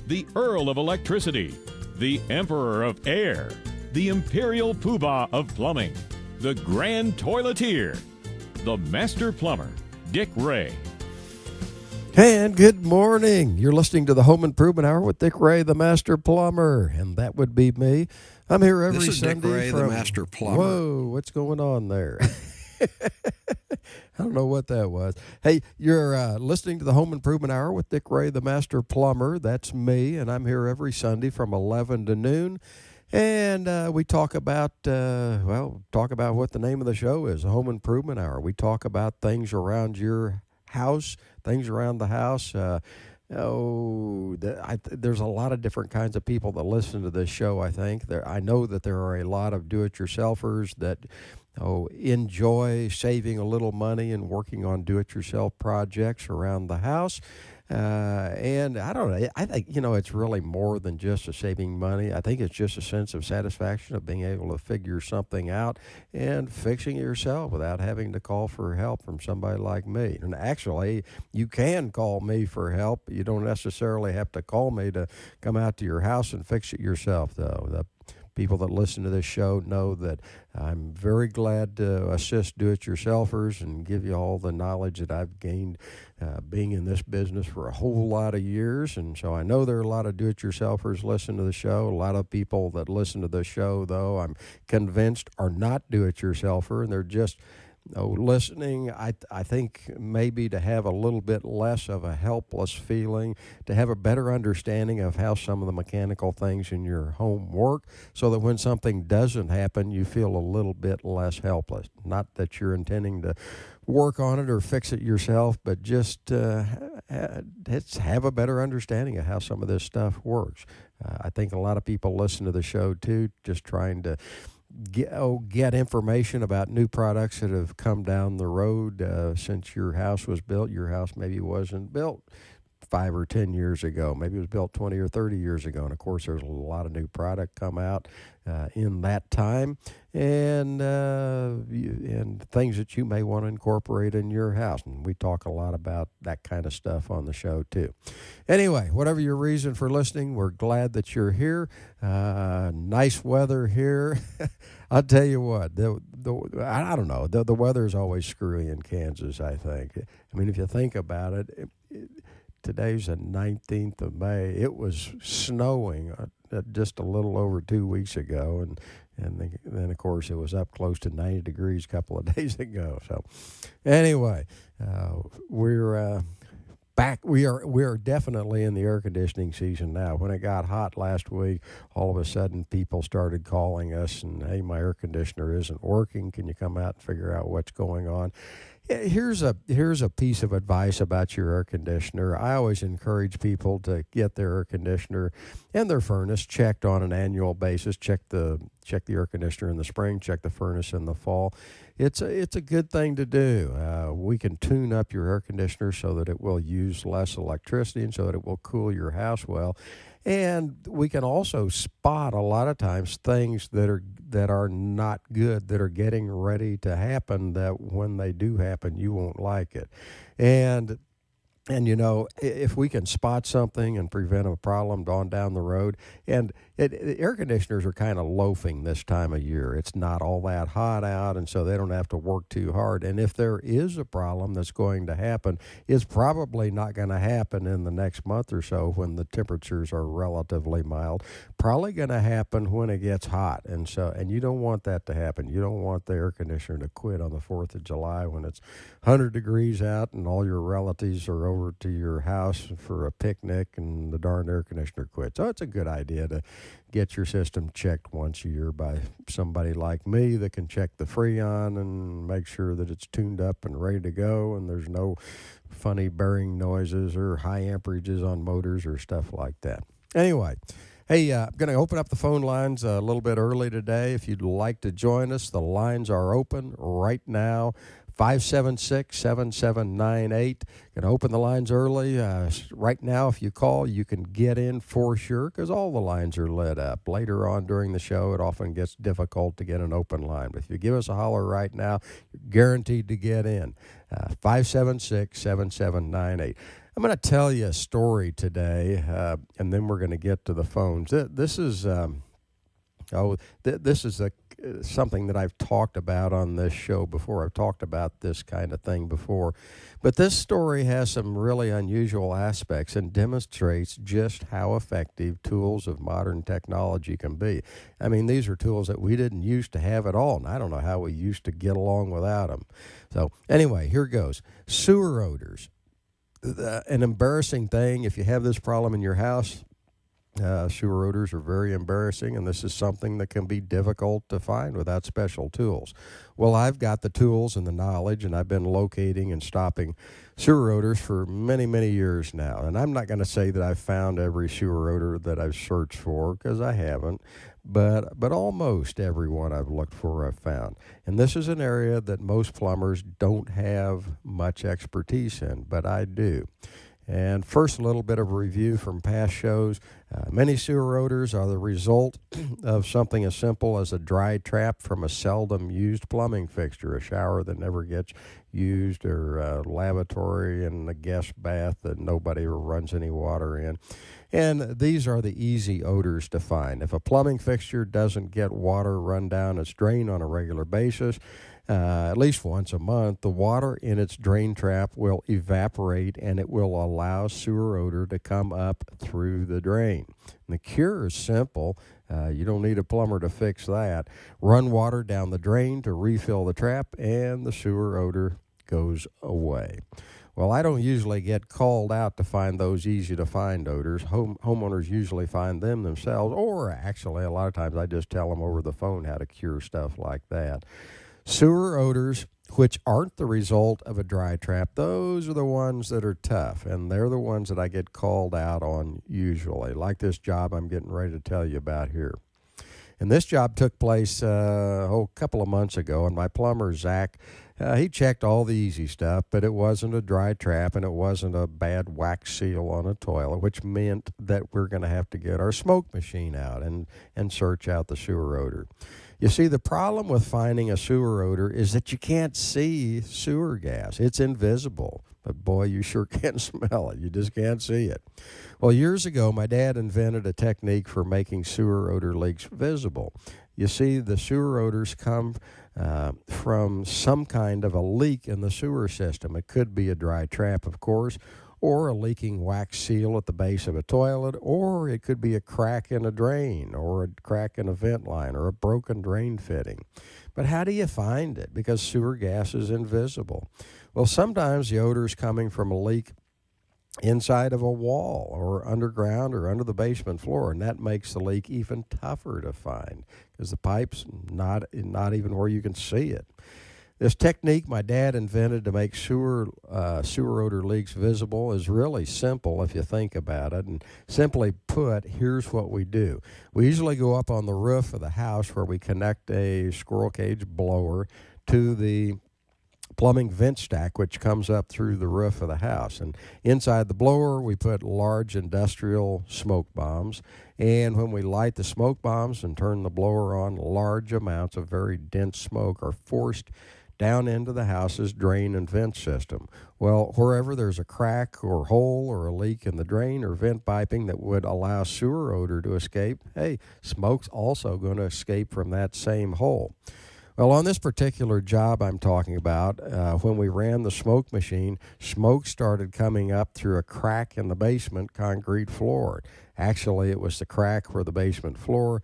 the Earl of Electricity, the Emperor of Air, the Imperial Poobah of Plumbing, the Grand Toileteer, the Master Plumber, Dick Ray. And good morning. You're listening to the Home Improvement Hour with Dick Ray, the Master Plumber, and that would be me. I'm here every Sunday. This is Dick Ray, the Master Plumber. Whoa, what's going on there? I don't know what that was. Hey, you're listening to the Home Improvement Hour with Dick Ray, the Master Plumber. That's me, and I'm here every Sunday from 11 to noon. And we talk about, what the name of the show is, the Home Improvement Hour. We talk about things around your house, things around the house. There's a lot of different kinds of people that listen to this show, I think. I know that there are a lot of do-it-yourselfers that enjoy saving a little money and working on do-it-yourself projects around the house. And I don't know, I think, it's really more than just a saving money. I think it's just a sense of satisfaction of being able to figure something out and fixing it yourself without having to call for help from somebody like me. And actually, you can call me for help. You don't necessarily have to call me to come out to your house and fix it yourself, though. The people that listen to this show know that I'm very glad to assist do-it-yourselfers and give you all the knowledge that I've gained being in this business for a whole lot of years. And so I know there are a lot of do-it-yourselfers listen to the show. A lot of people that listen to the show, though, I'm convinced are not do-it-yourselfer, and they're just listening, I think maybe to have a little bit less of a helpless feeling, to have a better understanding of how some of the mechanical things in your home work, so that when something doesn't happen, you feel a little bit less helpless. Not that you're intending to work on it or fix it yourself, but just have a better understanding of how some of this stuff works. I think a lot of people listen to the show, too, just trying to get information about new products that have come down the road since your house was built. Your house maybe wasn't built 5 or 10 years ago. Maybe it was built 20 or 30 years ago. And, of course, there's a lot of new product come out in that time and things that you may want to incorporate in your house. And we talk a lot about that kind of stuff on the show, too. Anyway, whatever your reason for listening, we're glad that you're here. Nice weather here. I'll tell you what, I don't know, the weather is always screwy in Kansas, I think. I mean, if you think about it, today's the 19th of May. It was snowing just a little over 2 weeks ago, and then, of course, it was up close to 90 degrees a couple of days ago. So anyway, we're back. We are definitely in the air conditioning season now. When it got hot last week, all of a sudden people started calling us and, hey, my air conditioner isn't working. Can you come out and figure out what's going on? Here's a piece of advice about your air conditioner. I always encourage people to get their air conditioner and their furnace checked on an annual basis. Check the air conditioner in the spring, check the furnace in the fall. It's a good thing to do. We can tune up your air conditioner so that it will use less electricity and so that it will cool your house well. And we can also spot a lot of times things that are not good, that are getting ready to happen, that when they do happen, you won't like it. And if we can spot something and prevent a problem on down the road, and air conditioners are kind of loafing this time of year. It's not all that hot out, and so they don't have to work too hard. And if there is a problem that's going to happen, it's probably not going to happen in the next month or so when the temperatures are relatively mild. Probably going to happen when it gets hot, and you don't want that to happen. You don't want the air conditioner to quit on the 4th of July when it's 100 degrees out and all your relatives are over to your house for a picnic and the darn air conditioner quits. So it's a good idea to get your system checked once a year by somebody like me that can check the Freon and make sure that it's tuned up and ready to go and there's no funny bearing noises or high amperages on motors or stuff like that. Anyway, hey, I'm going to open up the phone lines a little bit early today. If you'd like to join us, the lines are open right now. 576-7798. Going to open the lines early. Right now, if you call, you can get in for sure because all the lines are lit up. Later on during the show, it often gets difficult to get an open line. But if you give us a holler right now, you're guaranteed to get in. 576-7798. I'm going to tell you a story today, and then we're going to get to the phones. This is something that I've talked about on this show before. I've talked about this kind of thing before. But this story has some really unusual aspects and demonstrates just how effective tools of modern technology can be. I mean, these are tools that we didn't used to have at all, and I don't know how we used to get along without them. So anyway, here goes. Sewer odors. An embarrassing thing, if you have this problem in your house, sewer odors are very embarrassing, and this is something that can be difficult to find without special tools. Well, I've got the tools and the knowledge, and I've been locating and stopping sewer odors for many, many years now. And I'm not going to say that I've found every sewer odor that I've searched for, because I haven't, but almost every one I've looked for I've found. And this is an area that most plumbers don't have much expertise in, but I do. And first, a little bit of a review from past shows. Many sewer odors are the result of something as simple as a dry trap from a seldom used plumbing fixture, a shower that never gets used, or a lavatory and a guest bath that nobody ever runs any water in. And these are the easy odors to find. If a plumbing fixture doesn't get water run down its drain on a regular basis, at least once a month, the water in its drain trap will evaporate, and it will allow sewer odor to come up through the drain. And the cure is simple. You don't need a plumber to fix that. Run water down the drain to refill the trap, and the sewer odor goes away. Well, I don't usually get called out to find those easy-to-find odors. Homeowners usually find them themselves, or actually, a lot of times I just tell them over the phone how to cure stuff like that. Sewer odors, which aren't the result of a dry trap, those are the ones that are tough, and they're the ones that I get called out on usually, like this job I'm getting ready to tell you about here. And this job took place a couple of months ago, and my plumber, Zach, he checked all the easy stuff, but it wasn't a dry trap, and it wasn't a bad wax seal on a toilet, which meant that we're going to have to get our smoke machine out and search out the sewer odor. You see, the problem with finding a sewer odor is that you can't see sewer gas. It's invisible, but boy, you sure can smell it. You just can't see it. Well, years ago, my dad invented a technique for making sewer odor leaks visible. You see, the sewer odors come from some kind of a leak in the sewer system. It could be a dry trap, of course, or a leaking wax seal at the base of a toilet, or it could be a crack in a drain, or a crack in a vent line, or a broken drain fitting. But how do you find it? Because sewer gas is invisible. Well, sometimes the odor is coming from a leak inside of a wall, or underground, or under the basement floor, and that makes the leak even tougher to find, because the pipe's not even where you can see it. This technique my dad invented to make sewer odor leaks visible is really simple if you think about it. And simply put, here's what we do. We usually go up on the roof of the house where we connect a squirrel cage blower to the plumbing vent stack, which comes up through the roof of the house. And inside the blower, we put large industrial smoke bombs. And when we light the smoke bombs and turn the blower on, large amounts of very dense smoke are forced down into the house's drain and vent system. Well, wherever there's a crack or hole or a leak in the drain or vent piping that would allow sewer odor to escape, hey, smoke's also going to escape from that same hole. Well, on this particular job I'm talking about, when we ran the smoke machine, smoke started coming up through a crack in the basement concrete floor. Actually, it was the crack where the basement floor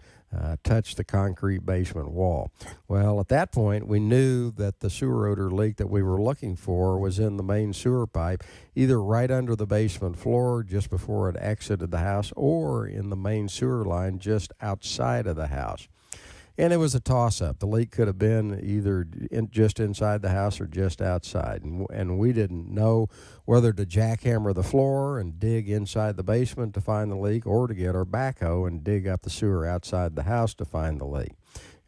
touched the concrete basement wall. Well, at that point, we knew that the sewer odor leak that we were looking for was in the main sewer pipe, either right under the basement floor just before it exited the house, or in the main sewer line just outside of the house. And it was a toss-up. The leak could have been either just inside the house or just outside. And we didn't know whether to jackhammer the floor and dig inside the basement to find the leak, or to get our backhoe and dig up the sewer outside the house to find the leak.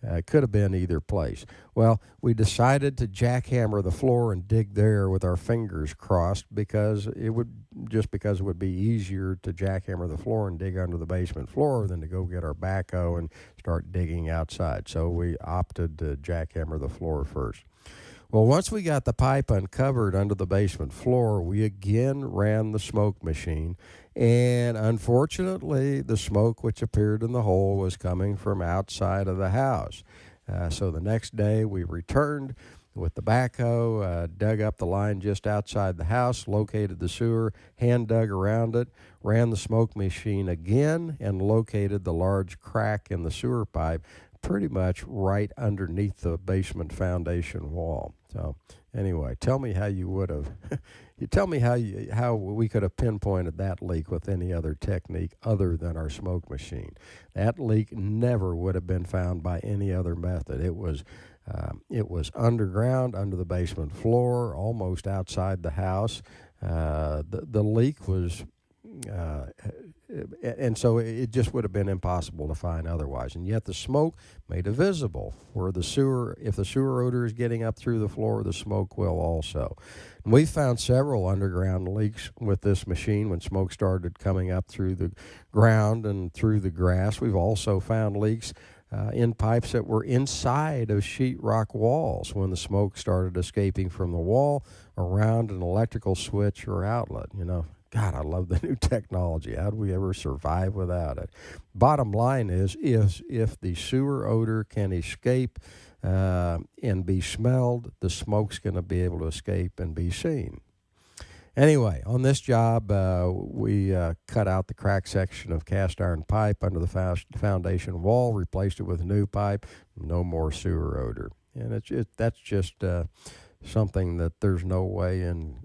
It could have been either place. Well, we decided to jackhammer the floor and dig there with our fingers crossed, because it would be easier to jackhammer the floor and dig under the basement floor than to go get our backhoe and start digging outside. So we opted to jackhammer the floor first. Well, once we got the pipe uncovered under the basement floor, we again ran the smoke machine, and unfortunately, the smoke which appeared in the hole was coming from outside of the house. So the next day, we returned with the backhoe, dug up the line just outside the house, located the sewer, hand dug around it, ran the smoke machine again, and located the large crack in the sewer pipe pretty much right underneath the basement foundation wall. So anyway, tell me how you would have, you tell me how we could have pinpointed that leak with any other technique other than our smoke machine. That leak never would have been found by any other method. It was underground, under the basement floor, almost outside the house. The leak was, and so it just would have been impossible to find otherwise. And yet the smoke made it visible. Where the sewer, if the sewer odor is getting up through the floor, the smoke will also. And we found several underground leaks with this machine when smoke started coming up through the ground and through the grass. We've also found leaks in pipes that were inside of sheetrock walls when the smoke started escaping from the wall around an electrical switch or outlet. You know, God, I love the new technology. How'd we ever survive without it? Bottom line is if the sewer odor can escape and be smelled, the smoke's going to be able to escape and be seen. Anyway, on this job, we cut out the crack section of cast iron pipe under the foundation wall, replaced it with new pipe, no more sewer odor. And that's just something that there's no way in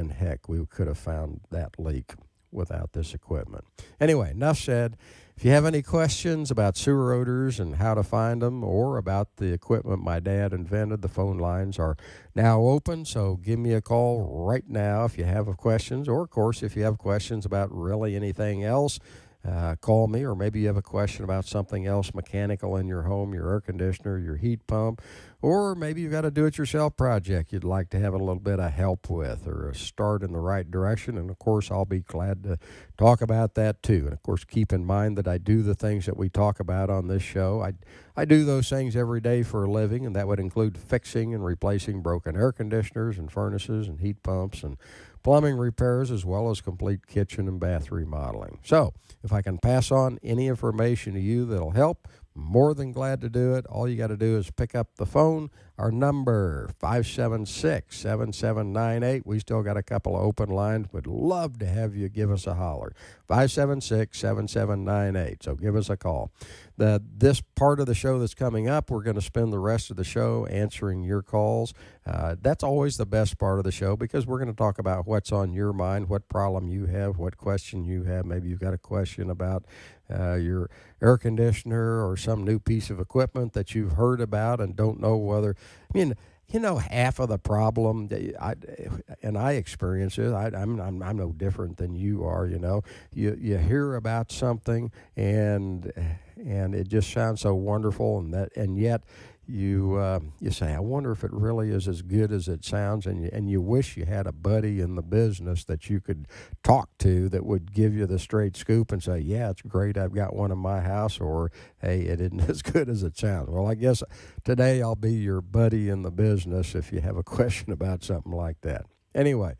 heck we could have found that leak without this equipment. Anyway, enough said. If you have any questions about sewer odors and how to find them, or about the equipment my dad invented, the phone lines are now open, so give me a call right now if you have questions, or of course if you have questions about really anything else, call me, or maybe you have a question about something else mechanical in your home, your air conditioner, your heat pump, or maybe you've got a do-it-yourself project you'd like to have a little bit of help with, or a start in the right direction. And of course, I'll be glad to talk about that too. And of course, keep in mind that I do the things that we talk about on this show. I do those things every day for a living, and that would include fixing and replacing broken air conditioners and furnaces and heat pumps and plumbing repairs, as well as complete kitchen and bath remodeling. So if I can pass on any information to you that'll help, more than glad to do it. All you got to do is pick up the phone. Our number, 576-7798. We still got a couple of open lines. Would love to have you give us a holler. 576-7798. So give us a call. This part of the show that's coming up, we're going to spend the rest of the show answering your calls. That's always the best part of the show, because we're going to talk about what's on your mind, what problem you have, what question you have. Maybe you've got a question about your air conditioner or some new piece of equipment that you've heard about and don't know whether. I mean, you know, half of the problem, I experience it. I'm no different than you are. You know, you hear about something and it just sounds so wonderful, and yet you say, I wonder if it really is as good as it sounds, and you wish you had a buddy in the business that you could talk to that would give you the straight scoop and say, yeah, it's great, I've got one in my house, or hey, it isn't as good as it sounds. Well, I guess today I'll be your buddy in the business if you have a question about something like that. Anyway,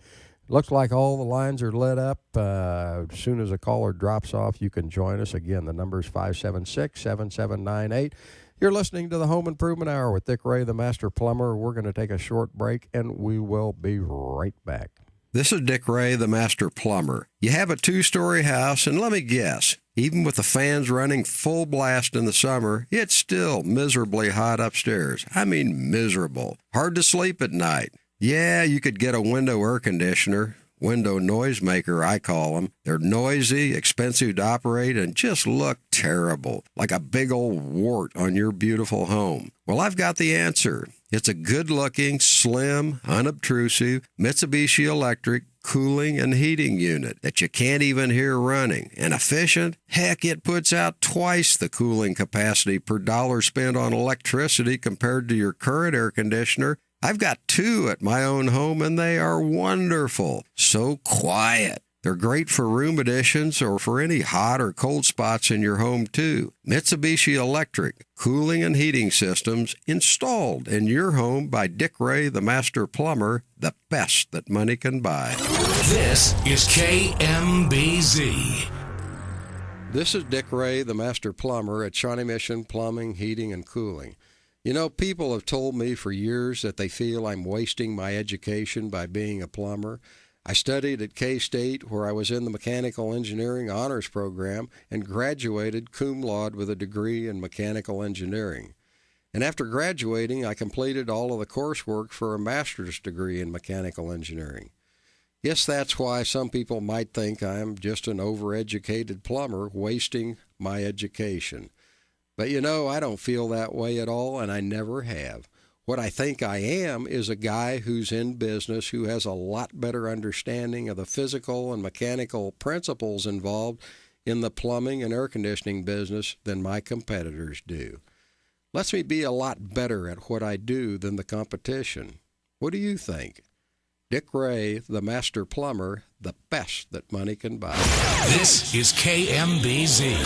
looks like all the lines are lit up. As soon as a caller drops off, you can join us. Again, the number is 576-7798. You're listening to the Home Improvement Hour with Dick Ray, the Master Plumber. We're going to take a short break, and we will be right back. This is Dick Ray, the Master Plumber. You have a 2-story house, and let me guess, even with the fans running full blast in the summer, it's still miserably hot upstairs. I mean miserable. Hard to sleep at night. Yeah, you could get a window air conditioner. Window noisemaker, I call them. They're noisy, expensive to operate, and just look terrible, like a big old wart on your beautiful home. Well, I've got the answer. It's a good-looking, slim, unobtrusive Mitsubishi Electric cooling and heating unit that you can't even hear running. And efficient? Heck, it puts out twice the cooling capacity per dollar spent on electricity compared to your current air conditioner. I've got 2 at my own home, and they are wonderful. So quiet. They're great for room additions or for any hot or cold spots in your home, too. Mitsubishi Electric cooling and heating systems installed in your home by Dick Ray, the Master Plumber, the best that money can buy. This is KMBZ. This is Dick Ray, the Master Plumber at Shawnee Mission Plumbing, Heating, and Cooling. You know, people have told me for years that they feel I'm wasting my education by being a plumber. I studied at K-State, where I was in the Mechanical Engineering Honors Program and graduated cum laude with a degree in Mechanical Engineering. And after graduating, I completed all of the coursework for a master's degree in Mechanical Engineering. Yes, that's why some people might think I'm just an overeducated plumber wasting my education. But you know, I don't feel that way at all, and I never have. What I think I am is a guy who's in business who has a lot better understanding of the physical and mechanical principles involved in the plumbing and air conditioning business than my competitors do. Lets me be a lot better at what I do than the competition. What do you think? Dick Ray, the Master Plumber, the best that money can buy. This is KMBZ.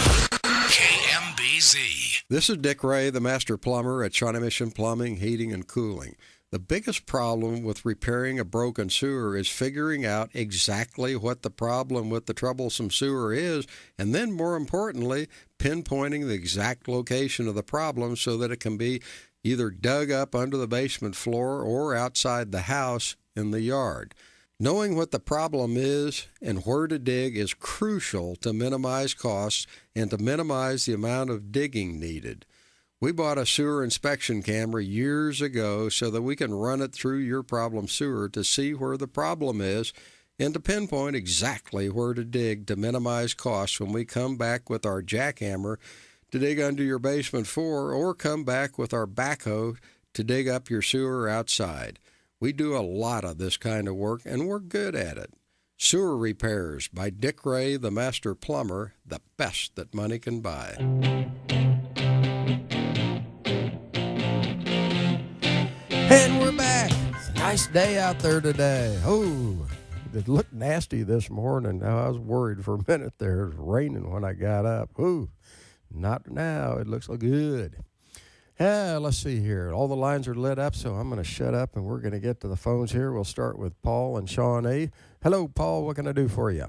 KMBZ. This is Dick Ray, the Master Plumber at Shawnee Mission Plumbing, Heating, and Cooling. The biggest problem with repairing a broken sewer is figuring out exactly what the problem with the troublesome sewer is, and then, more importantly, pinpointing the exact location of the problem so that it can be either dug up under the basement floor or outside the house in the yard. Knowing what the problem is and where to dig is crucial to minimize costs and to minimize the amount of digging needed. We bought a sewer inspection camera years ago so that we can run it through your problem sewer to see where the problem is and to pinpoint exactly where to dig to minimize costs when we come back with our jackhammer to dig under your basement floor or come back with our backhoe to dig up your sewer outside. We do a lot of this kind of work, and we're good at it. Sewer Repairs by Dick Ray, the Master Plumber, the best that money can buy. And we're back. It's a nice day out there today. Oh, it looked nasty this morning. Now, I was worried for a minute there. It was raining when I got up. Ooh, not now. It looks good. Let's see here. All the lines are lit up, so I'm going to shut up, and we're going to get to the phones here. We'll start with Paul and Shawnee. Hello, Paul. What can I do for you?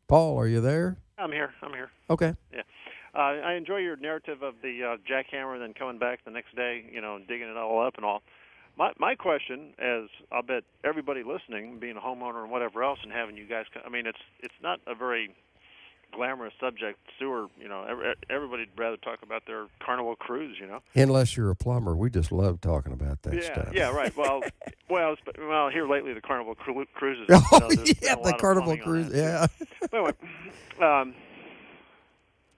Paul, are you there? I'm here. Okay. Yeah. I enjoy your narrative of the jackhammer and then coming back the next day, digging it all up and all. My question, as I'll bet everybody listening, being a homeowner and whatever else, and having you guys, it's not a very glamorous subject, sewer. Everybody'd rather talk about their Carnival cruise. Unless you're a plumber, we just love talking about that stuff. Yeah, right. Well, here lately the Carnival cruises. Oh, yeah, the Carnival cruise. Yeah. Anyway,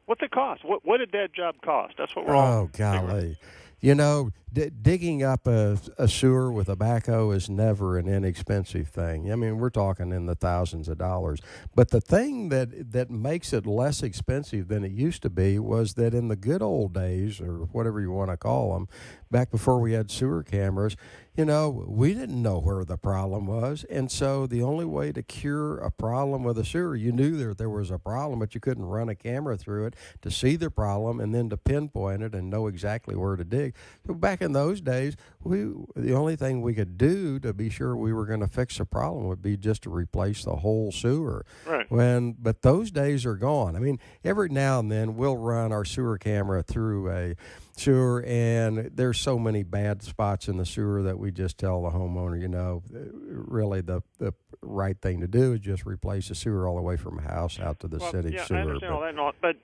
what's it cost? What did that job cost? That's what we're all. Oh, golly. Digging up a sewer with a backhoe is never an inexpensive thing. I mean, we're talking in the thousands of dollars. But the thing that makes it less expensive than it used to be was that in the good old days, or whatever you want to call them, back before we had sewer cameras, we didn't know where the problem was. And so the only way to cure a problem with a sewer, you knew there was a problem, but you couldn't run a camera through it to see the problem and then to pinpoint it and know exactly where to dig. So back in those days, the only thing we could do to be sure we were going to fix the problem would be just to replace the whole sewer. Right. But those days are gone. I mean, every now and then we'll run our sewer camera through a sewer, and there's so many bad spots in the sewer that we just tell the homeowner, really the right thing to do is just replace the sewer all the way from house out to the city sewer. I understand all that and all, but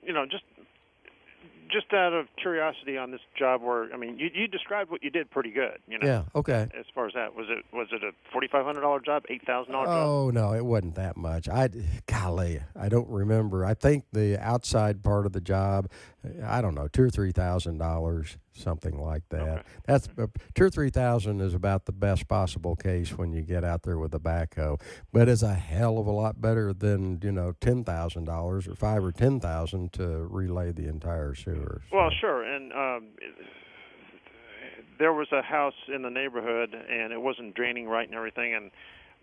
just out of curiosity on this job, where you described what you did pretty good. Yeah. Okay. As far as that, was it a $4,500 job, $8,000 job? Oh no, it wasn't that much. I don't remember. I think the outside part of the job, I don't know, $2,000 or $3,000, something like that. Okay. That's $2,000 or $3,000 is about the best possible case when you get out there with a backhoe. But it's a hell of a lot better than $10,000 or $5,000 or $10,000 to relay the entire sewer. Well, sure, and there was a house in the neighborhood, and it wasn't draining right and everything, and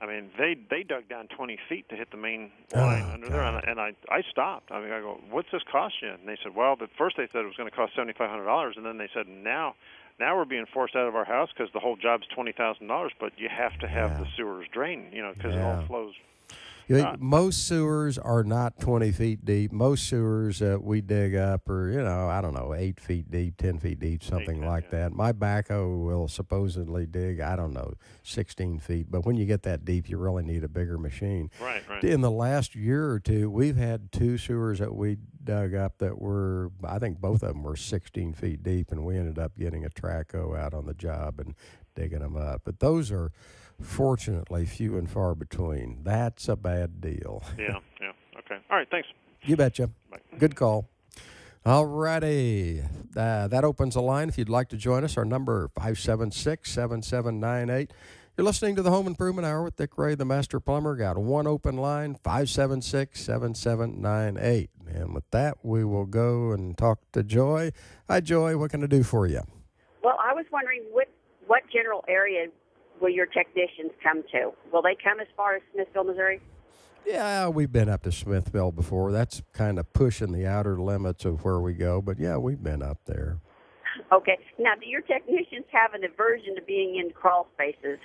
I mean, they dug down 20 feet to hit the main line under there, and I stopped. I mean, I go, what's this cost you? And they said, well, at first they said it was going to cost $7,500, and then they said, now we're being forced out of our house because the whole job's $20,000, but you have to have the sewers drained, because it all flows. Most sewers are not 20 feet deep. Most sewers that we dig up are, I don't know, 8 feet deep, 10 feet deep, something like that. My backhoe will supposedly dig, 16 feet. But when you get that deep, you really need a bigger machine. Right. In the last year or two, we've had 2 sewers that we dug up that were, I think both of them were 16 feet deep, and we ended up getting a track hoe out on the job and digging them up. But those are fortunately few and far between. That's a bad deal. Yeah. Okay. All right, thanks. You betcha. Bye. Good call. All righty. That opens the line. If you'd like to join us, our number 576-7798. You're listening to the Home Improvement Hour with Dick Ray, the Master Plumber. Got one open line, 576-7798. And with that, we will go and talk to Joy. Hi, Joy. What can I do for you? Well, I was wondering what general area will your technicians come to? Will they come as far as Smithville, Missouri? Yeah, we've been up to Smithville before. That's kind of pushing the outer limits of where we go. But, yeah, we've been up there. Okay. Now, do your technicians have an aversion to being in crawl spaces?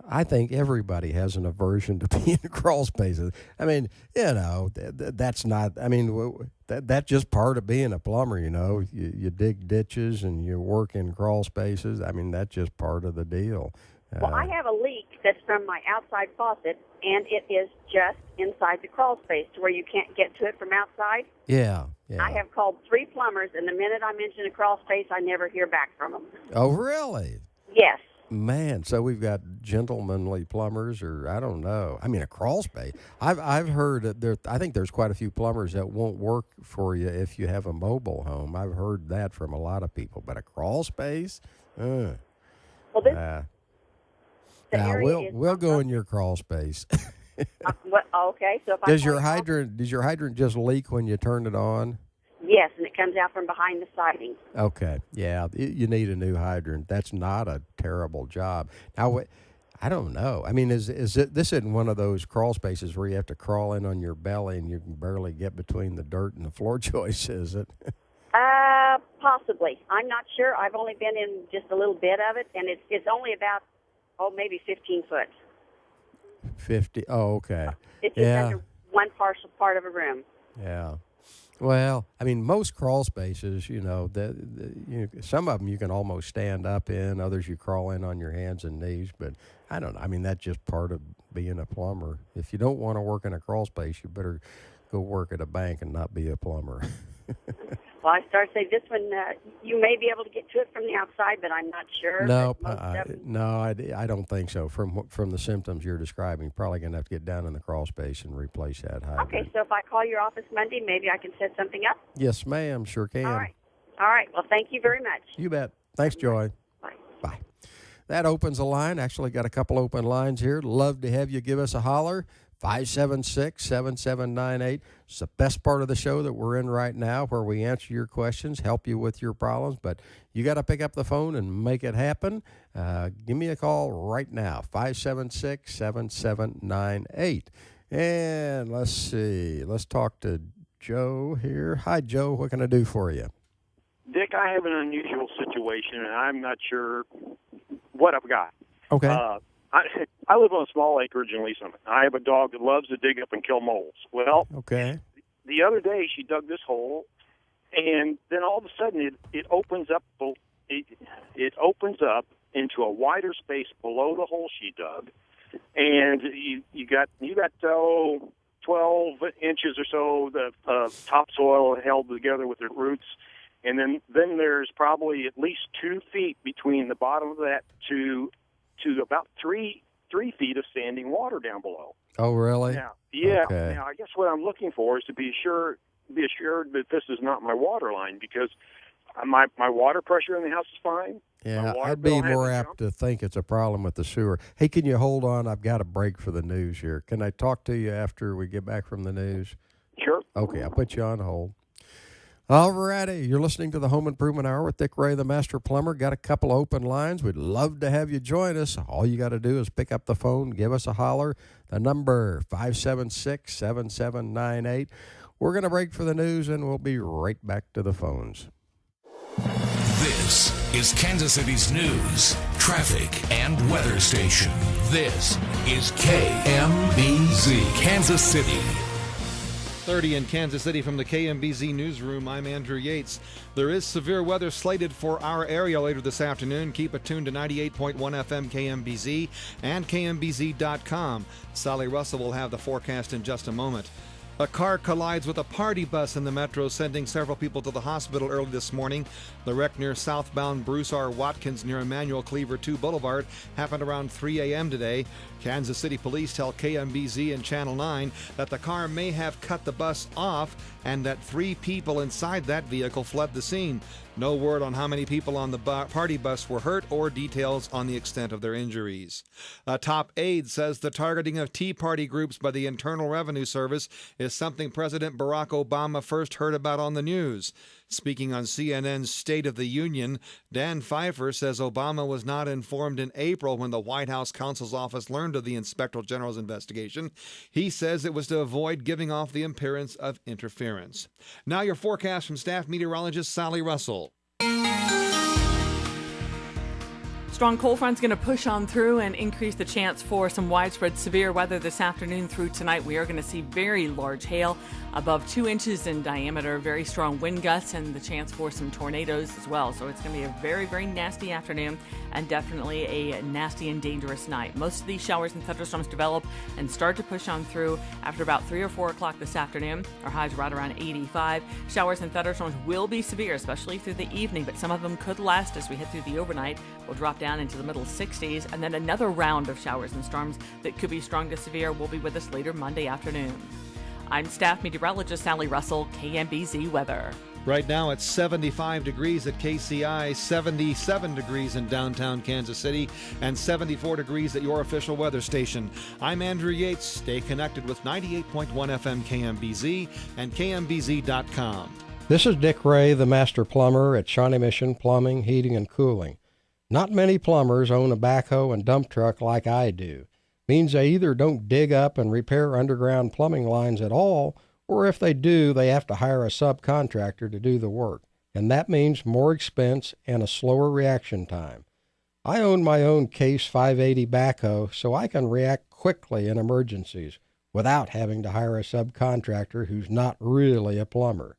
I think everybody has an aversion to being in crawl spaces. I mean, that's not, that's just part of being a plumber, You dig ditches and you work in crawl spaces. I mean, that's just part of the deal. Well, I have a leak that's from my outside faucet, and it is just inside the crawl space to where you can't get to it from outside. Yeah. I have called 3 plumbers, and the minute I mention a crawl space, I never hear back from them. Oh, really? Yes. Man, so we've got gentlemanly plumbers, or I don't know. I mean, a crawl space. I've heard that I think there's quite a few plumbers that won't work for you if you have a mobile home. I've heard that from a lot of people, but a crawl space? Well, this... we'll go in your crawl space. Okay, so if does your hydrant just leak when you turn it on? Yes, and it comes out from behind the siding. Okay, yeah, you need a new hydrant. That's not a terrible job. Now, I don't know. I mean, this isn't one of those crawl spaces where you have to crawl in on your belly and you can barely get between the dirt and the floor joists, is it? Possibly. I'm not sure. I've only been in just a little bit of it, and it's only about maybe 15 foot. 50. Oh, okay. It's just under one partial part of a room. Yeah. Well, I mean, most crawl spaces, some of them you can almost stand up in. Others you crawl in on your hands and knees. But I don't know. I mean, that's just part of being a plumber. If you don't want to work in a crawl space, you better go work at a bank and not be a plumber. Well, I started saying this one, you may be able to get to it from the outside, but I'm not sure. Nope, I don't think so. From the symptoms you're describing, probably going to have to get down in the crawl space and replace that hydrant. Okay, so if I call your office Monday, maybe I can set something up? Yes, ma'am, sure can. All right. Well, thank you very much. You bet. Thanks, Joy. Bye. That opens the line. Actually got a couple open lines here. Love to have you give us a holler. 576-7798. It's the best part of the show that we're in right now, where we answer your questions, help you with your problems, but you got to pick up the phone and make it happen. Give me a call right now, 576-7798. And let's see. Let's talk to Joe here. Hi, Joe. What can I do for you? Dick, I have an unusual situation, and I'm not sure what I've got. Okay. I live on a small acreage in Leeson. I have a dog that loves to dig up and kill moles. Well, okay. The other day she dug this hole, and then all of a sudden it opens up. It opens up into a wider space below the hole she dug, and you got 12 inches or so of topsoil held together with the roots, and then there's probably at least 2 feet between the bottom of that to about 3 feet of standing water down below. Oh, really? Now, yeah. Okay. Now, I guess what I'm looking for is to be assured that this is not my water line, because my water pressure in the house is fine. Yeah, I'd be more apt to think it's a problem with the sewer. Hey, can you hold on? I've got a break for the news here. Can I talk to you after we get back from the news? Sure. Okay, I'll put you on hold. Alrighty, you're listening to the Home Improvement Hour with Dick Ray, the Master Plumber. Got a couple open lines. We'd love to have you join us. All you got to do is pick up the phone, give us a holler. The number, 576-7798. We're going to break for the news, and we'll be right back to the phones. This is Kansas City's news, traffic, and weather station. This is KMBZ, Kansas City. 30 in Kansas City from the KMBZ newsroom. I'm Andrew Yates. There is severe weather slated for our area later this afternoon. Keep it tuned to 98.1 FM KMBZ and KMBZ.com. Sally Russell will have the forecast in just a moment. A car collides with a party bus in the metro, sending several people to the hospital early this morning. The wreck near southbound Bruce R. Watkins near Emmanuel Cleaver 2 Boulevard happened around 3 a.m. today. Kansas City police tell KMBZ and Channel 9 that the car may have cut the bus off and that 3 people inside that vehicle fled the scene. No word on how many people on the party bus were hurt or details on the extent of their injuries. A top aide says the targeting of Tea Party groups by the Internal Revenue Service is something President Barack Obama first heard about on the news. Speaking on CNN's State of the Union, Dan Pfeiffer says Obama was not informed in April when the White House counsel's office learned of the Inspector General's investigation. He says it was to avoid giving off the appearance of interference. Now your forecast from staff meteorologist Sally Russell. Strong cold front's going to push on through and increase the chance for some widespread severe weather this afternoon through tonight. We are going to see very large hail, above 2 inches in diameter, very strong wind gusts, and the chance for some tornadoes as well. So it's going to be a very, very nasty afternoon and definitely a nasty and dangerous night. Most of these showers and thunderstorms develop and start to push on through after about 3 or 4 o'clock this afternoon. Our highs right around 85. Showers and thunderstorms will be severe, especially through the evening, but some of them could last as we head through the overnight. We'll drop down into the middle 60s, and then another round of showers and storms that could be strong to severe will be with us later Monday afternoon. I'm staff meteorologist Sally Russell, KMBZ Weather. Right now it's 75 degrees at KCI, 77 degrees in downtown Kansas City, and 74 degrees at your official weather station. I'm Andrew Yates. Stay connected with 98.1 FM KMBZ and KMBZ.com. This is Dick Ray, the Master Plumber at Shawnee Mission Plumbing, Heating, and Cooling. Not many plumbers own a backhoe and dump truck like I do. Means they either don't dig up and repair underground plumbing lines at all, or if they do, they have to hire a subcontractor to do the work. And that means more expense and a slower reaction time. I own my own Case 580 backhoe, so I can react quickly in emergencies without having to hire a subcontractor who's not really a plumber.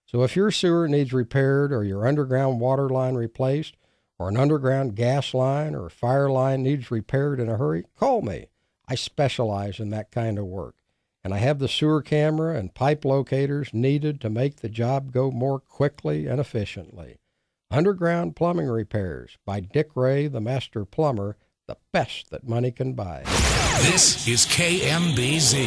So if your sewer needs repaired or your underground water line replaced, or an underground gas line or fire line needs repaired in a hurry, call me. I specialize in that kind of work, and I have the sewer camera and pipe locators needed to make the job go more quickly and efficiently. Underground Plumbing Repairs by Dick Ray, the Master Plumber, the best that money can buy. This is KMBZ.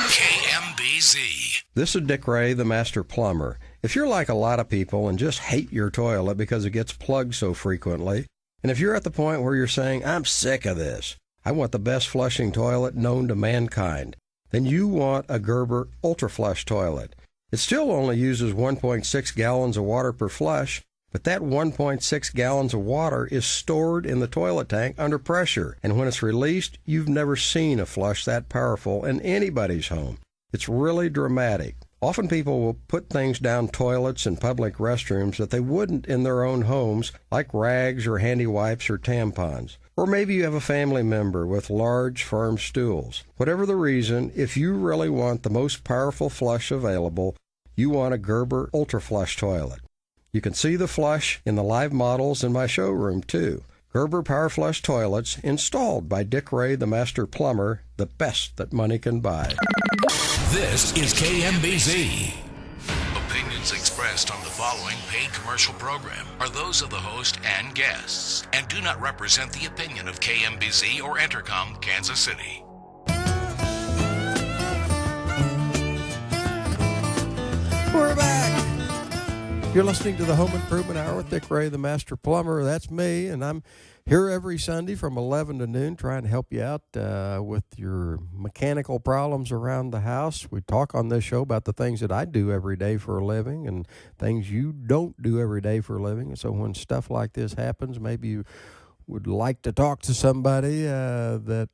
KMBZ. This is Dick Ray, the Master Plumber. If you're like a lot of people and just hate your toilet because it gets plugged so frequently, and if you're at the point where you're saying, I'm sick of this, I want the best flushing toilet known to mankind, then you want a Gerber Ultra Flush toilet. It still only uses 1.6 gallons of water per flush, but that 1.6 gallons of water is stored in the toilet tank under pressure, and when it's released, you've never seen a flush that powerful in anybody's home. It's really dramatic. Often people will put things down toilets and public restrooms that they wouldn't in their own homes, like rags or handy wipes or tampons. Or maybe you have a family member with large, firm stools. Whatever the reason, if you really want the most powerful flush available, you want a Gerber Ultra Flush toilet. You can see the flush in the live models in my showroom, too. Gerber Power Flush toilets installed by Dick Ray, the Master Plumber, the best that money can buy. This is KMBZ. Opinions expressed on the following paid commercial program are those of the host and guests and do not represent the opinion of KMBZ or Entercom Kansas City. We're back. You're listening to the Home Improvement Hour with Dick Ray, the Master Plumber. That's me, and I'm here every Sunday from 11 to noon trying to help you out with your mechanical problems around the house. We talk on this show about the things that I do every day for a living and things you don't do every day for a living. And so when stuff like this happens, maybe you would like to talk to somebody that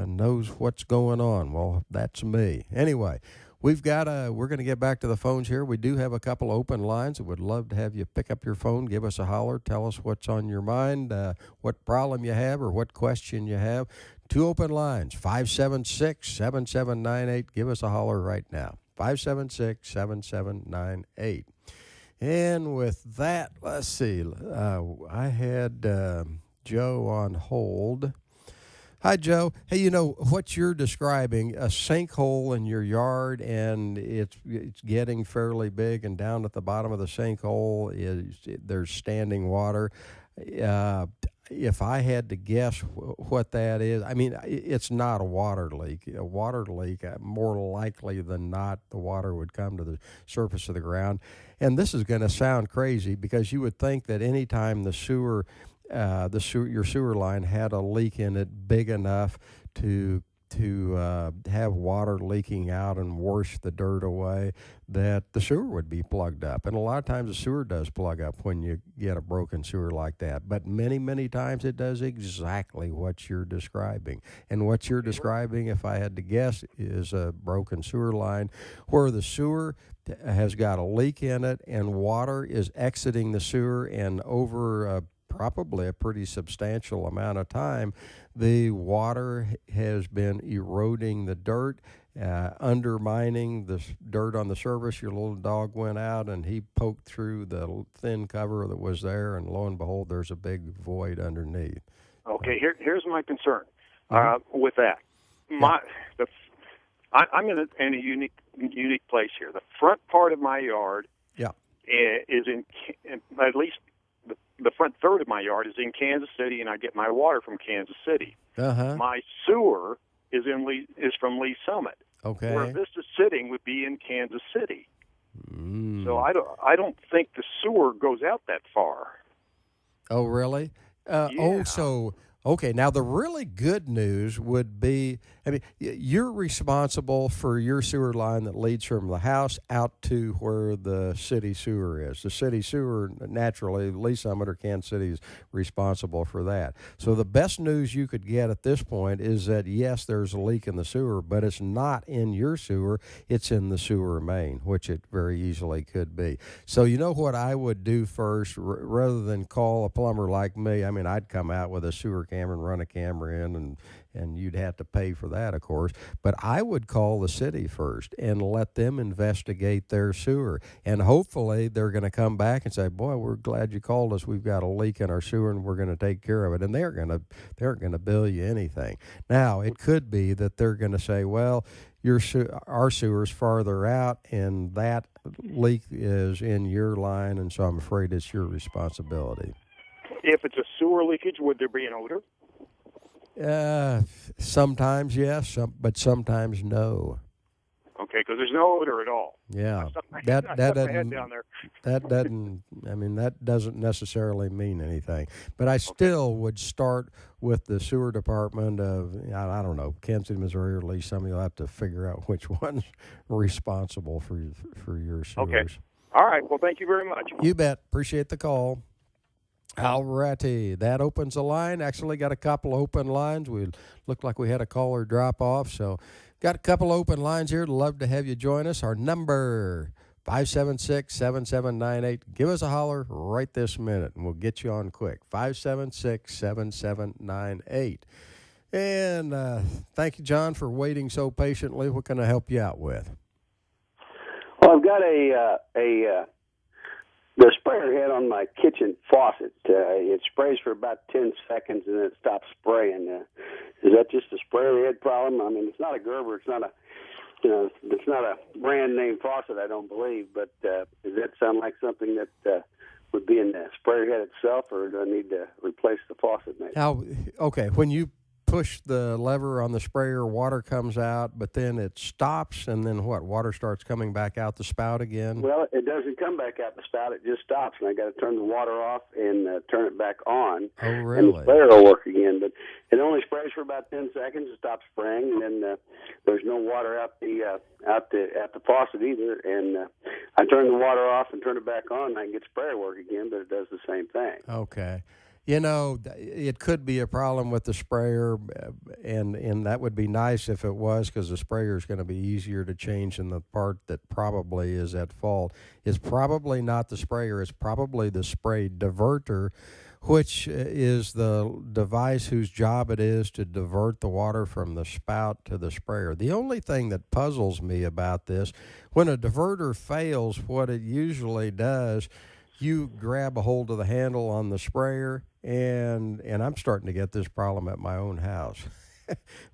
knows what's going on. Well, that's me. Anyway, we're going to get back to the phones here. We do have a couple open lines. I would love to have you pick up your phone, give us a holler, tell us what's on your mind, what problem you have or what question you have. 2 open lines, 576-7798. Give us a holler right now, 576-7798. And with that, let's see, I had Joe on hold. Hi, Joe. Hey, you know, what you're describing, a sinkhole in your yard, and it's getting fairly big, and down at the bottom of the sinkhole there's standing water. If I had to guess what that is, I mean, it's not a water leak. A water leak, more likely than not, the water would come to the surface of the ground. And this is going to sound crazy because you would think that any time your sewer line had a leak in it big enough to have water leaking out and wash the dirt away, that the sewer would be plugged up. And a lot of times the sewer does plug up when you get a broken sewer like that. But many, many times it does exactly what you're describing. And what you're describing, if I had to guess, is a broken sewer line where the sewer has got a leak in it and water is exiting the sewer, and over probably a pretty substantial amount of time, the water has been eroding the dirt, undermining the dirt on the surface. Your little dog went out and he poked through the thin cover that was there, and lo and behold, there's a big void underneath. Okay, here's my concern with that. I'm in a unique place here. The front part of my yard is in at least the front third of my yard is in Kansas City, and I get my water from Kansas City. My sewer is from Lee Summit. Okay. Where this is sitting would be in Kansas City. So I don't think the sewer goes out that far. Oh, really? Okay, now the really good news would be, I mean, you're responsible for your sewer line that leads from the house out to where the city sewer is. The city sewer, naturally, Lee Summit or Kansas City is responsible for that. So the best news you could get at this point is that, yes, there's a leak in the sewer, but it's not in your sewer, it's in the sewer main, which it very easily could be. So you know what I would do first, rather than call a plumber like me? I mean, I'd come out with a sewer camera and run a camera in, and you'd have to pay for that, of course. But I would call the city first and let them investigate their sewer. And hopefully they're going to come back and say, boy, we're glad you called us. We've got a leak in our sewer and we're going to take care of it. And they aren't going to bill you anything. Now, it could be that they're going to say, well, our sewer's farther out and that leak is in your line, and so I'm afraid it's your responsibility. If it's a sewer leakage, would there be an odor? Sometimes yes, but sometimes no. Okay, because there's no odor at all. Yeah, that doesn't. Down there. That doesn't. I mean, that doesn't necessarily mean anything. But I still would start with the sewer department of, I don't know, Kansas City, Missouri, or at least somebody will have to figure out which one's responsible for your sewers. Okay. All right. Well, thank you very much. You bet. Appreciate the call. Alrighty, that opens the line. Actually got a couple open lines. We looked like we had a caller drop off, so got a couple open lines here. Love to have you join us. Our number, 576-7798. Give us a holler right this minute, and we'll get you on quick. 576-7798. And thank you, John, for waiting so patiently. What can I help you out with? Well, I've got the sprayer head on my kitchen faucet. It sprays for about 10 seconds and then it stops spraying. Is that just a sprayer head problem? I mean, it's not a Gerber. It's not a brand name faucet, I don't believe. But does that sound like something that would be in the sprayer head itself, or do I need to replace the faucet? Maybe? Now, okay, when you push the lever on the sprayer, water comes out, but then it stops, and then what? Water starts coming back out the spout again? Well, it doesn't come back out the spout. It just stops, and I got to turn the water off and turn it back on. Oh, really? And the sprayer will work again, but it only sprays for about 10 seconds. It stops spraying, and then there's no water out the faucet either. And I turn the water off and turn it back on, and I can get sprayer work again, but it does the same thing. Okay. You know, it could be a problem with the sprayer, and that would be nice if it was, because the sprayer is going to be easier to change than the part that probably is at fault. It's probably not the sprayer. It's probably the spray diverter, which is the device whose job it is to divert the water from the spout to the sprayer. The only thing that puzzles me about this, when a diverter fails, what it usually does, you grab a hold of the handle on the sprayer, and I'm starting to get this problem at my own house.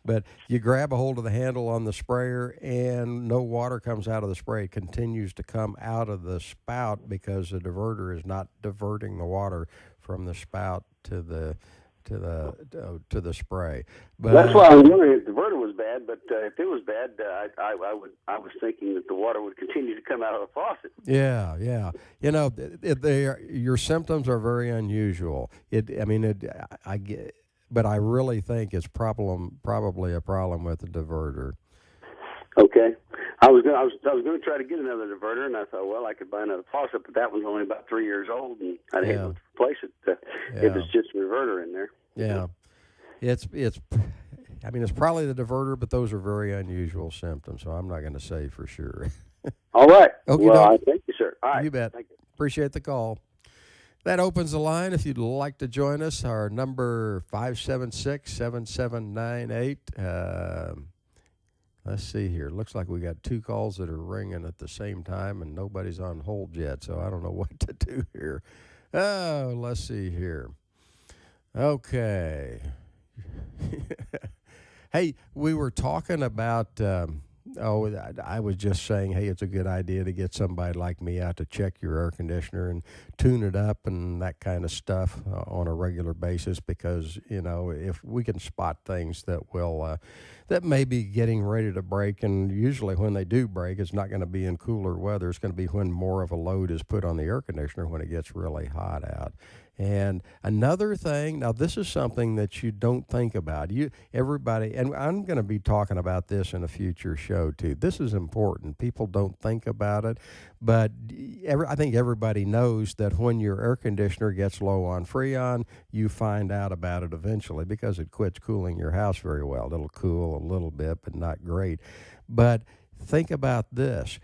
But you grab a hold of the handle on the sprayer, and no water comes out of the spray. It continues to come out of the spout because the diverter is not diverting the water from the spout to the spray. But that's why I was wondering if the diverter was bad. But if it was bad, I was thinking that the water would continue to come out of the faucet. Yeah. You know, your symptoms are very unusual. But I really think it's probably a problem with the diverter. Okay. I was going to try to get another diverter, and I thought, well, I could buy another faucet, but that one's only about 3 years old, and I'd have to replace it if it's just a diverter in there. Yeah. It's probably the diverter, but those are very unusual symptoms, so I'm not going to say for sure. All right. Okay, well, thank you, sir. All right. You bet. Thank you. Appreciate the call. That opens the line. If you'd like to join us, our number 576-7798. Let's see here. Looks like we got 2 calls that are ringing at the same time, and nobody's on hold yet, so I don't know what to do here. Oh, let's see here. Okay. Hey, we were talking about, I was just saying, hey, it's a good idea to get somebody like me out to check your air conditioner and tune it up and that kind of stuff on a regular basis, because, you know, if we can spot things that will, that may be getting ready to break, and usually when they do break, it's not going to be in cooler weather. It's going to be when more of a load is put on the air conditioner when it gets really hot out. And another thing, now this is something that you don't think about. Everybody, and I'm going to be talking about this in a future show too. This is important. People don't think about it, but I think everybody knows that when your air conditioner gets low on Freon, you find out about it eventually because it quits cooling your house very well. It'll cool a little bit, but not great. But think about this.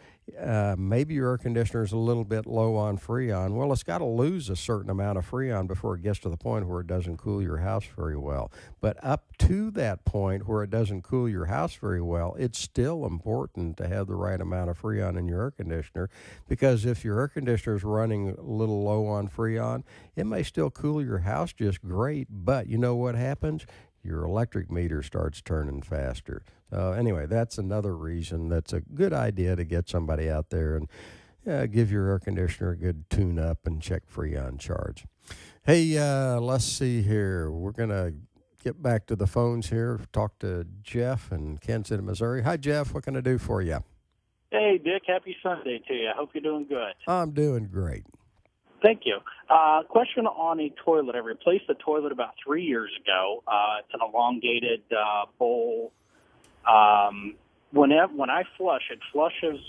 Maybe your air conditioner is a little bit low on Freon. Well, it's got to lose a certain amount of Freon before it gets to the point where it doesn't cool your house very well. But up to that point where it doesn't cool your house very well, it's still important to have the right amount of Freon in your air conditioner, because if your air conditioner is running a little low on Freon, it may still cool your house just great, but you know what happens? Your electric meter starts turning faster. So anyway, that's another reason that's a good idea to get somebody out there and give your air conditioner a good tune-up and check Freon charge. Hey, let's see here. We're going to get back to the phones here, talk to Jeff in Kansas City, Missouri. Hi, Jeff. What can I do for you? Hey, Dick. Happy Sunday to you. I hope you're doing good. I'm doing great. Thank you. Question on a toilet. I replaced the toilet about 3 years ago. It's an elongated bowl. When I flush, it flushes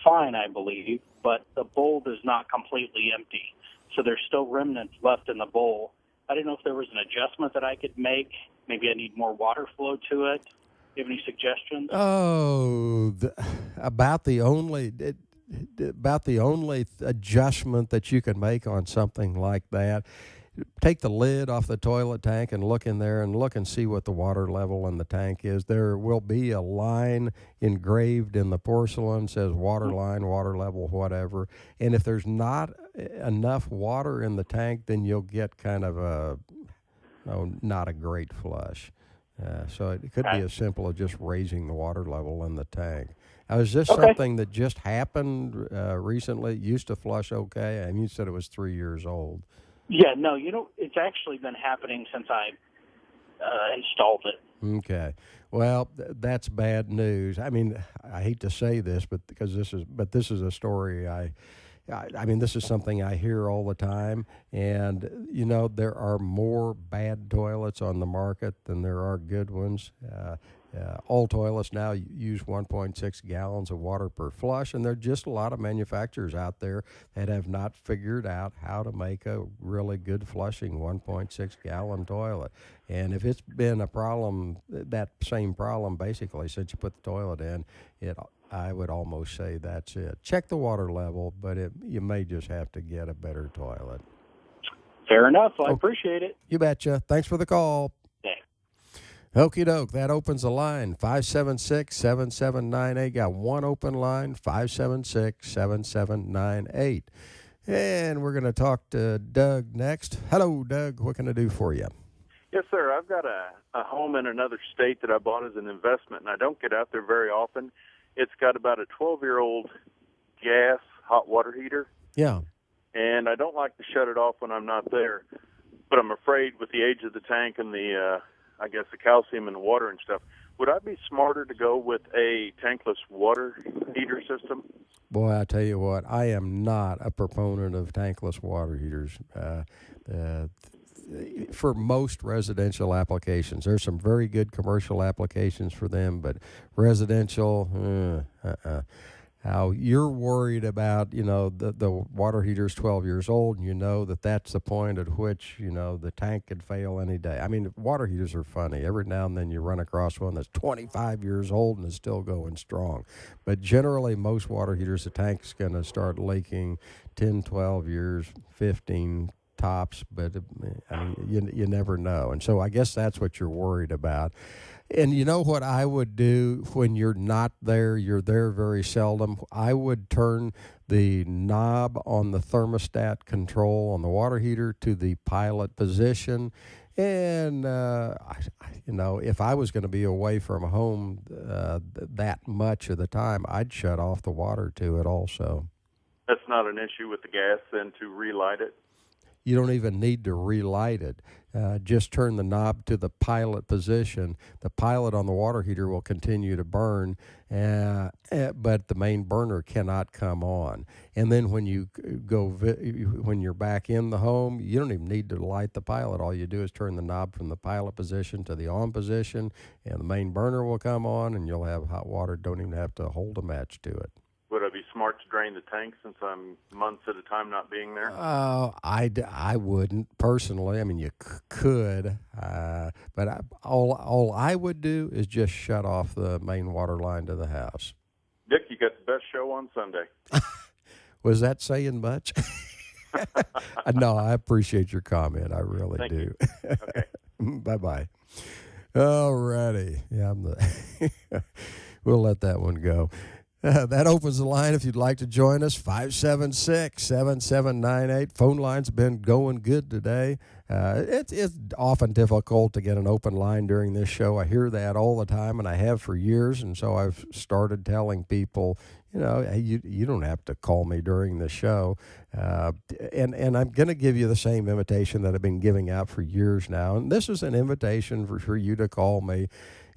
fine, I believe, but the bowl is not completely empty. So there's still remnants left in the bowl. I didn't know if there was an adjustment that I could make. Maybe I need more water flow to it. Do you have any suggestions? Oh, about the only adjustment that you can make on something like that, take the lid off the toilet tank and look in there and look and see what the water level in the tank is. There will be a line engraved in the porcelain, says water line, water level, whatever. And if there's not enough water in the tank, then you'll get kind of not a great flush. So it could be as simple as just raising the water level in the tank. Is this something that just happened recently? It used to flush okay, and you said it was 3 years old. Yeah, no, it's actually been happening since I installed it. Okay. Well, that's bad news. I mean, I hate to say this, but this is a story I mean, this is something I hear all the time, and there are more bad toilets on the market than there are good ones. All toilets now use 1.6 gallons of water per flush, and there are just a lot of manufacturers out there that have not figured out how to make a really good flushing 1.6 gallon toilet. And if it's been a problem, that same problem basically since you put the toilet in, I would almost say that's it. Check the water level, but you may just have to get a better toilet. Fair enough. I appreciate it. You betcha. Thanks for the call. Okie doke, that opens the line, 576-7798. Got one open line, 576-7798. And we're going to talk to Doug next. Hello, Doug. What can I do for you? Yes, sir. I've got a home in another state that I bought as an investment, and I don't get out there very often. It's got about a 12-year-old gas hot water heater. Yeah. And I don't like to shut it off when I'm not there, but I'm afraid with the age of the tank and the calcium in the water and stuff, would I be smarter to go with a tankless water heater system? Boy, I tell you what, I am not a proponent of tankless water heaters. For most residential applications, there's some very good commercial applications for them, but residential, How you're worried about, the water heater's 12 years old, and that's the point at which, the tank could fail any day. I mean, water heaters are funny. Every now and then you run across one that's 25 years old and is still going strong. But generally, most water heaters, the tank's going to start leaking 10, 12 years, 15 tops, but you never know. And so I guess that's what you're worried about. And you know what I would do when you're not there, you're there very seldom, I would turn the knob on the thermostat control on the water heater to the pilot position. And, if I was going to be away from home that much of the time, I'd shut off the water to it also. That's not an issue with the gas then to relight it? You don't even need to relight it. Just turn the knob to the pilot position. The pilot on the water heater will continue to burn, but the main burner cannot come on. And then when you when you're back in the home, you don't even need to light the pilot. All you do is turn the knob from the pilot position to the on position, and the main burner will come on, and you'll have hot water. Don't even have to hold a match to it. Would I be smart to drain the tank since I'm months at a time not being there? I wouldn't personally. I mean, you could, but all I would do is just shut off the main water line to the house. Dick, you got the best show on Sunday. Was that saying much? No, I appreciate your comment. I really Thank do. You. Okay. Bye-bye. All righty. Yeah, we'll let that one go. That opens the line if you'd like to join us, 576-7798. Phone line's been going good today. It's often difficult to get an open line during this show. I hear that all the time, and I have for years, and so I've started telling people, hey, you don't have to call me during the show. And I'm going to give you the same invitation that I've been giving out for years now, and this is an invitation for you to call me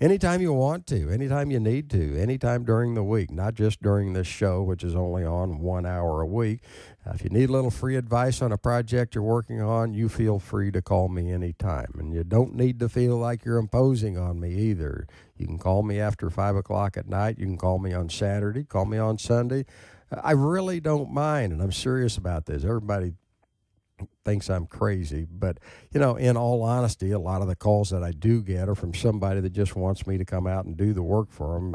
anytime you want to, anytime you need to, anytime during the week, not just during this show, which is only on 1 hour a week. If you need a little free advice on a project you're working on, you feel free to call me anytime. And you don't need to feel like you're imposing on me either. You can call me after 5 o'clock at night. You can call me on Saturday, call me on Sunday. I really don't mind, and I'm serious about this. Everybody thinks I'm crazy, but in all honesty, a lot of the calls that I do get are from somebody that just wants me to come out and do the work for them.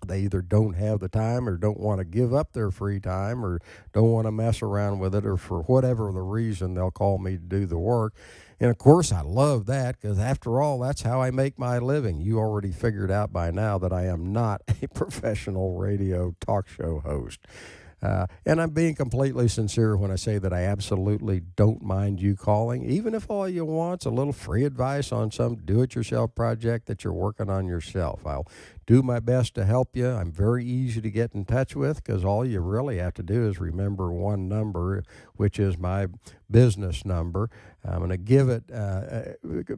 They either don't have the time or don't want to give up their free time or don't want to mess around with it, or for whatever the reason, they'll call me to do the work. And of course, I love that, because after all, that's how I make my living. You already figured out by now that I am not a professional radio talk show host. And I'm being completely sincere when I say that I absolutely don't mind you calling, even if all you want's a little free advice on some do-it-yourself project that you're working on yourself. I'll do my best to help you. I'm very easy to get in touch with because all you really have to do is remember one number, which is my business number. I'm going to give it,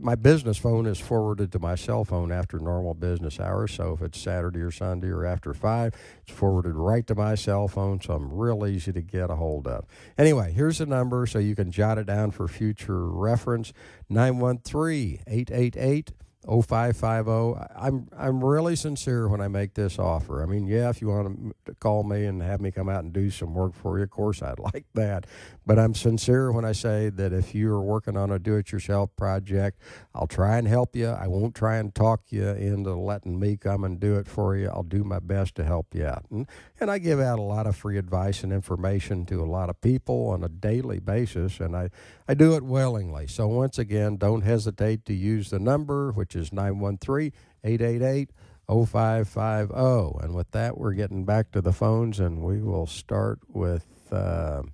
my business phone is forwarded to my cell phone after normal business hours. So if it's Saturday or Sunday or after 5, it's forwarded right to my cell phone. So I'm real easy to get a hold of. Anyway, here's the number so you can jot it down for future reference, 913-888-0550. I'm really sincere when I make this offer. I mean, yeah, if you want to call me and have me come out and do some work for you, of course I'd like that. But I'm sincere when I say that if you're working on a do-it-yourself project, I'll try and help you. I won't try and talk you into letting me come and do it for you. I'll do my best to help you out. And I give out a lot of free advice and information to a lot of people on a daily basis, and I do it willingly. So once again, don't hesitate to use the number, which is 913-888-0550. And with that, we're getting back to the phones, and we will start with, I'm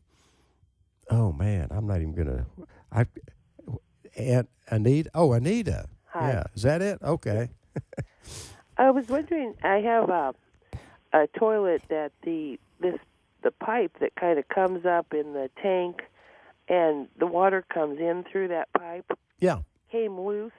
not even going to, Anita. Oh, Anita. Hi. Yeah, is that it? Okay. I was wondering, I have a toilet that the pipe that kind of comes up in the tank and the water comes in through that pipe. Yeah. Came loose,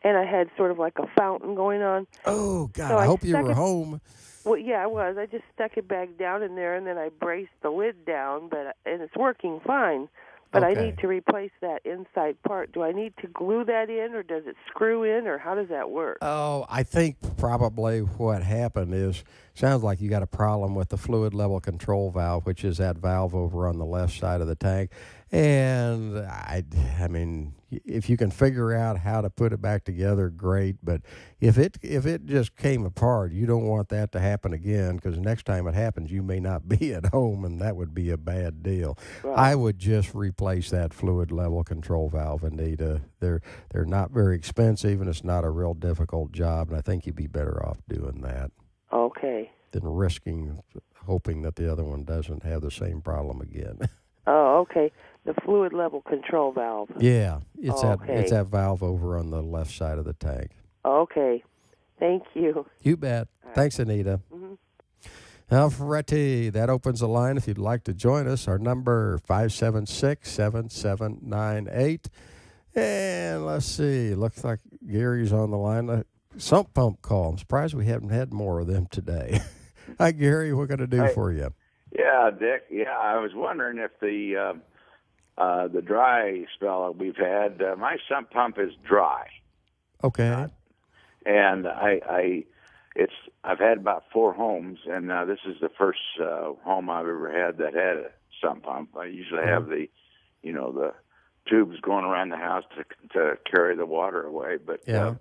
and I had sort of like a fountain going on. Oh, God, So I hope you were home. Well, yeah, I was. I just stuck it back down in there, and then I braced the lid down, and it's working fine. But Okay. I need to replace that inside part. Do I need to glue that in, or does it screw in, or how does that work? Oh, I think probably what happened is, sounds like you got a problem with the fluid level control valve, which is that valve over on the left side of the tank. And I mean, if you can figure out how to put it back together, great. But if it just came apart, you don't want that to happen again, because next time it happens, you may not be at home, and that would be a bad deal. Right. I would just replace that fluid level control valve, Anita. They're not very expensive, and it's not a real difficult job, and I think you'd be better off doing that. Okay. Than hoping that the other one doesn't have the same problem again. Oh, okay. The fluid level control valve. Yeah, it's okay. that valve over on the left side of the tank. Okay. Thank you. You bet. Right. Thanks, Anita. Mm-hmm. Alrighty, that opens the line if you'd like to join us. Our number, 576-7798. And let's see, looks like Gary's on the line. Sump pump call. I'm surprised we haven't had more of them today. Hi, Gary. What can I do for you? Yeah, Dick. Yeah, I was wondering if the dry spell that we've had, my sump pump is dry. Okay. And I've had about 4 homes, and this is the first home I've ever had that had a sump pump. I usually have the tubes going around the house to carry the water away, but yeah.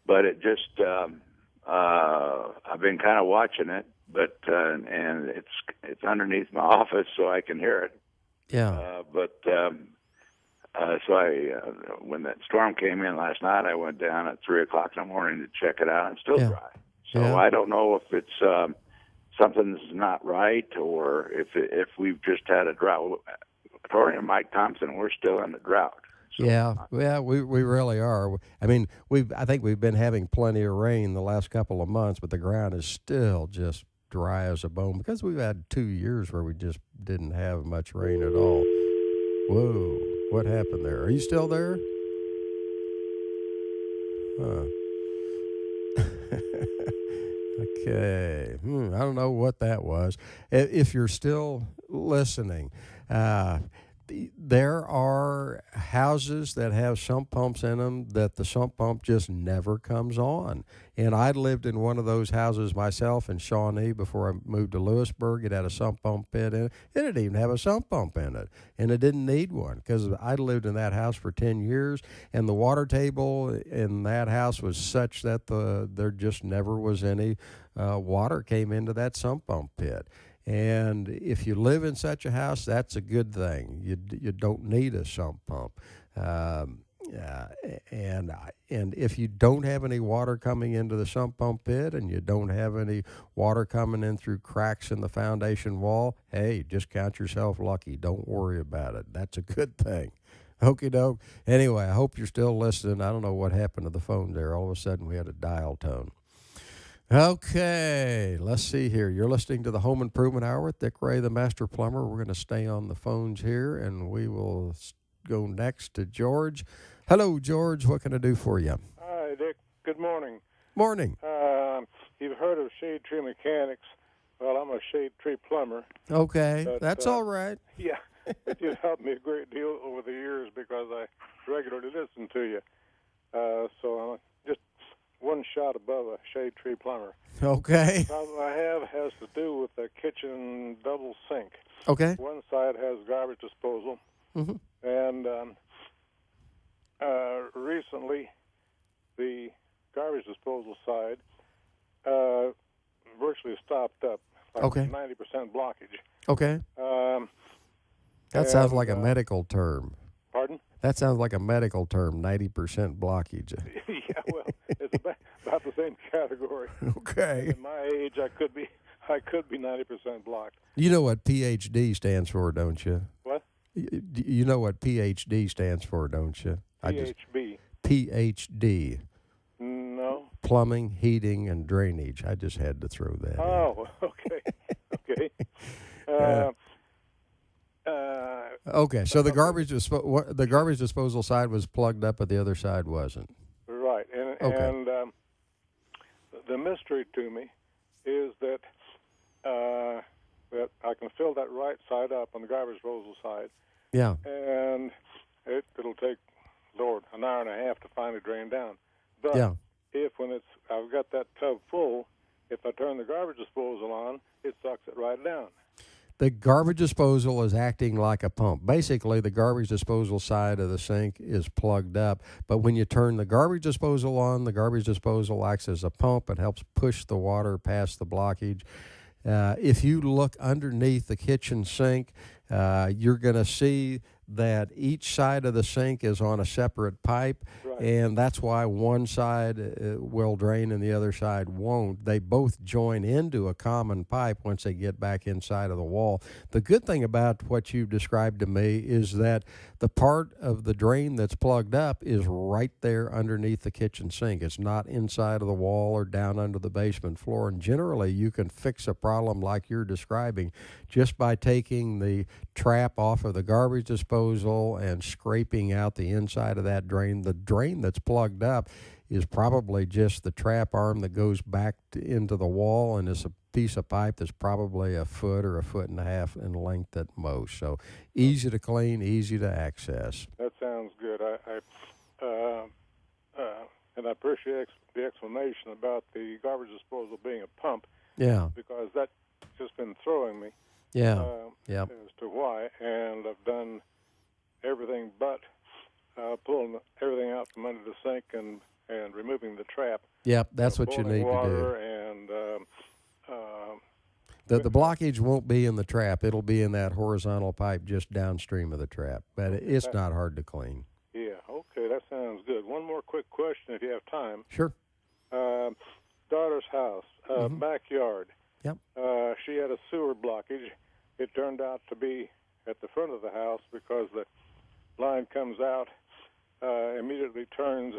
But it just I've been kind of watching it, but and it's underneath my office, so I can hear it. Yeah. So when that storm came in last night, I went down at 3:00 in the morning to check it out, and it's still dry. So I don't know if it's something's not right, or if we've just had a drought. According to Mike Thompson, we're still in a drought. So, we really are. I mean, I think we've been having plenty of rain the last couple of months, but the ground is still just dry as a bone because we've had 2 years where we just didn't have much rain at all. Whoa, what happened there? Are you still there? Huh. Okay. I don't know what that was. If you're still listening, there are houses that have sump pumps in them that the sump pump just never comes on. And I lived in one of those houses myself in Shawnee before I moved to Lewisburg. It had a sump pump pit in it. It didn't even have a sump pump in it. And it didn't need one because I lived in that house for 10 years. And the water table in that house was such that there just never was any water came into that sump pump pit. And if you live in such a house, that's a good thing. You don't need a sump pump. And if you don't have any water coming into the sump pump pit and you don't have any water coming in through cracks in the foundation wall, hey, just count yourself lucky. Don't worry about it. That's a good thing. Okie doke. Anyway, I hope you're still listening. I don't know what happened to the phone there. All of a sudden, we had a dial tone. Okay, let's see here. You're listening to the Home Improvement Hour with Dick Ray, the Master Plumber. We're going to stay on the phones here, and we will go next to George. Hello, George. What can I do for you? Hi, Dick. Good morning. Morning. You've heard of shade tree mechanics. Well, I'm a shade tree plumber. Okay, but, that's all right. Yeah, but you've helped me a great deal over the years because I regularly listen to you. So I'm just one shot above a shade tree plumber. Okay. The problem I have has to do with the kitchen double sink. Okay. One side has garbage disposal, and recently the garbage disposal side virtually stopped up, like Okay. 90% blockage. Okay. That sounds like a medical term. Pardon? That sounds like a medical term, 90% blockage. Yeah, well, it's about the same category. Okay. At my age, I could be 90% blocked. You know what PhD stands for, don't you? What? You know what PhD stands for, don't you? PHB. PhD. No. Plumbing, heating, and drainage. I just had to throw that in. Oh, okay. Okay. Okay, so the garbage disposal side was plugged up, but the other side wasn't. Right, and the mystery to me is that that I can fill that right side up on the garbage disposal side. Yeah. And it'll take, Lord, an hour and a half to finally drain down. But yeah. if when I've got that tub full, if I turn the garbage disposal on, it sucks it right down. The garbage disposal is acting like a pump. Basically, the garbage disposal side of the sink is plugged up, but when you turn the garbage disposal on, the garbage disposal acts as a pump. It helps push the water past the blockage. If you look underneath the kitchen sink, you're going to see that each side of the sink is on a separate pipe, right. And that's why one side will drain and the other side won't. They both join into a common pipe once they get back inside of the wall. The good thing about what you've described to me is that the part of the drain that's plugged up is right there underneath the kitchen sink. It's not inside of the wall or down under the basement floor, and generally you can fix a problem like you're describing just by taking the trap off of the garbage disposal and scraping out the inside of that drain. The drain that's plugged up is probably just the trap arm that goes back into the wall, and it's a piece of pipe that's probably a foot or a foot and a half in length at most. So easy to clean, easy to access. That sounds good. And I appreciate the explanation about the garbage disposal being a pump. Yeah. Because that's just been throwing me. Yeah. As to why, and I've done everything but pulling everything out from under the sink and removing the trap. Yep, that's what you need to do. And the blockage won't be in the trap; it'll be in that horizontal pipe just downstream of the trap. But it's not hard to clean. Yeah. Okay, that sounds good. One more quick question, if you have time. Sure. Daughter's house, backyard. Yep. She had a sewer blockage. It turned out to be at the front of the house because the line comes out, immediately turns,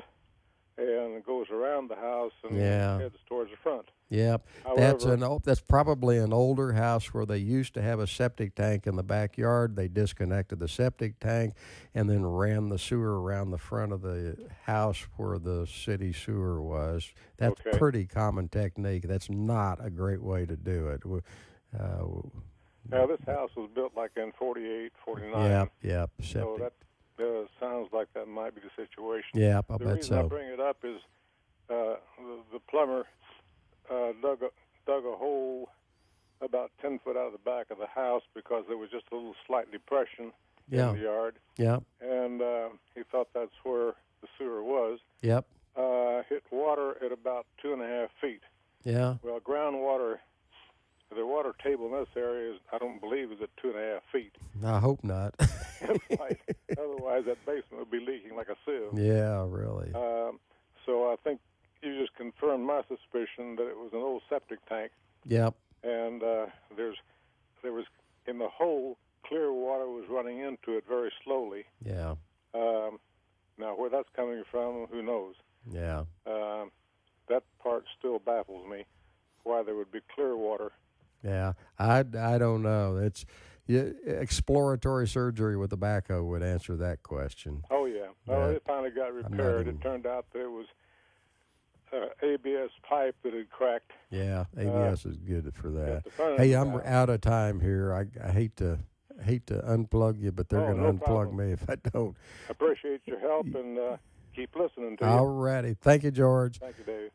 and goes around the house and heads towards the front. Yep. However, that's probably an older house where they used to have a septic tank in the backyard. They disconnected the septic tank and then ran the sewer around the front of the house where the city sewer was. That's pretty common technique. That's not a great way to do it. Now, this house was built like in 48, 49. Yep. Septic. So that sounds like that might be the situation. Yeah, I bet so. The reason I bring it up is the plumber dug a hole about 10 foot out of the back of the house because there was just a little slight depression in the yard. Yeah. And he thought that's where the sewer was. Yep. Hit water at about 2.5 feet. Yeah. Well, groundwater, the water table in this area I don't believe is at 2.5 feet. I hope not. Right. Otherwise, that basement would be leaking like a sieve. Yeah, really. So I think you just confirmed my suspicion that it was an old septic tank. Yep. And there was in the hole, clear water was running into it very slowly. Yeah. Now, where that's coming from, who knows? Yeah. That part still baffles me, why there would be clear water. Yeah, I don't know. It's exploratory surgery with the backhoe would answer that question. Oh, yeah. Well, it finally got repaired. It turned out there was ABS pipe that had cracked. Yeah, ABS is good for that. Yeah, hey, I'm out of time here. I hate to unplug you, but they're going to unplug me if I don't. I appreciate your help and keep listening to you. All righty. Thank you, George. Thank you, Dave.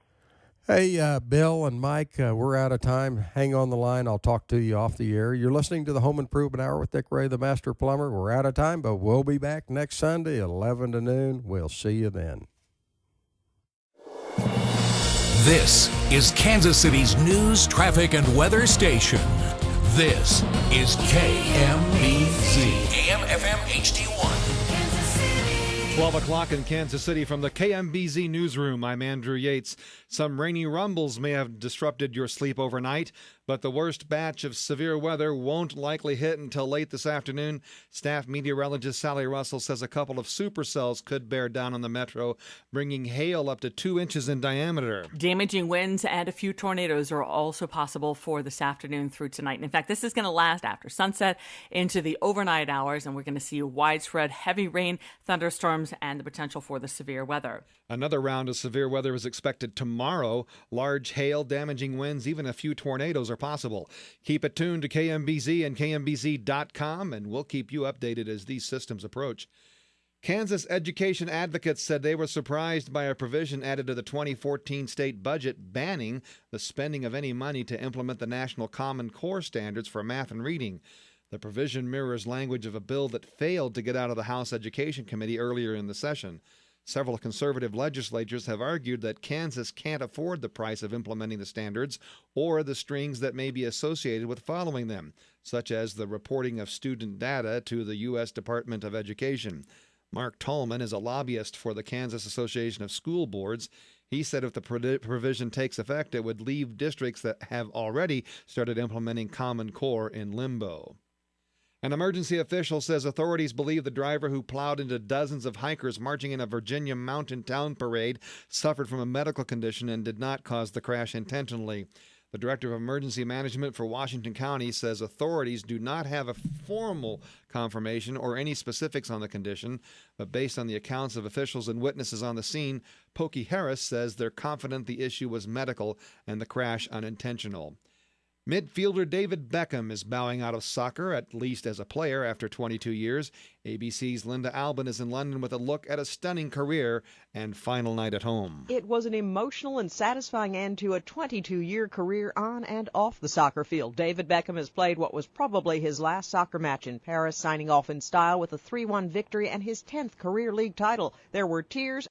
Hey, Bill and Mike, we're out of time. Hang on the line. I'll talk to you off the air. You're listening to the Home Improvement Hour with Dick Ray, the Master Plumber. We're out of time, but we'll be back next Sunday, 11 to noon. We'll see you then. This is Kansas City's news, traffic, and weather station. This is KMBZ. AM, FM, HD1. 12 o'clock in Kansas City from the KMBZ newsroom. I'm Andrew Yates. Some rainy rumbles may have disrupted your sleep overnight, but the worst batch of severe weather won't likely hit until late this afternoon. Staff meteorologist Sally Russell says a couple of supercells could bear down on the metro, bringing hail up to 2 inches in diameter. Damaging winds and a few tornadoes are also possible for this afternoon through tonight. And in fact, this is going to last after sunset into the overnight hours, and we're going to see widespread heavy rain, thunderstorms, and the potential for the severe weather. Another round of severe weather is expected tomorrow. Large hail, damaging winds, even a few tornadoes are possible. Keep it tuned to KMBZ and KMBZ.com, and we'll keep you updated as these systems approach. Kansas education advocates said they were surprised by a provision added to the 2014 state budget banning the spending of any money to implement the National Common Core standards for math and reading. The provision mirrors language of a bill that failed to get out of the House Education Committee earlier in the session. Several conservative legislatures have argued that Kansas can't afford the price of implementing the standards or the strings that may be associated with following them, such as the reporting of student data to the U.S. Department of Education. Mark Tallman is a lobbyist for the Kansas Association of School Boards. He said if the provision takes effect, it would leave districts that have already started implementing Common Core in limbo. An emergency official says authorities believe the driver who plowed into dozens of hikers marching in a Virginia mountain town parade suffered from a medical condition and did not cause the crash intentionally. The director of emergency management for Washington County says authorities do not have a formal confirmation or any specifics on the condition, but based on the accounts of officials and witnesses on the scene, Pokey Harris says they're confident the issue was medical and the crash unintentional. Midfielder David Beckham is bowing out of soccer, at least as a player, after 22 years. ABC's Linda Albin is in London with a look at a stunning career and final night at home. It was an emotional and satisfying end to a 22-year career on and off the soccer field. David Beckham has played what was probably his last soccer match in Paris, signing off in style with a 3-1 victory and his 10th career league title. There were tears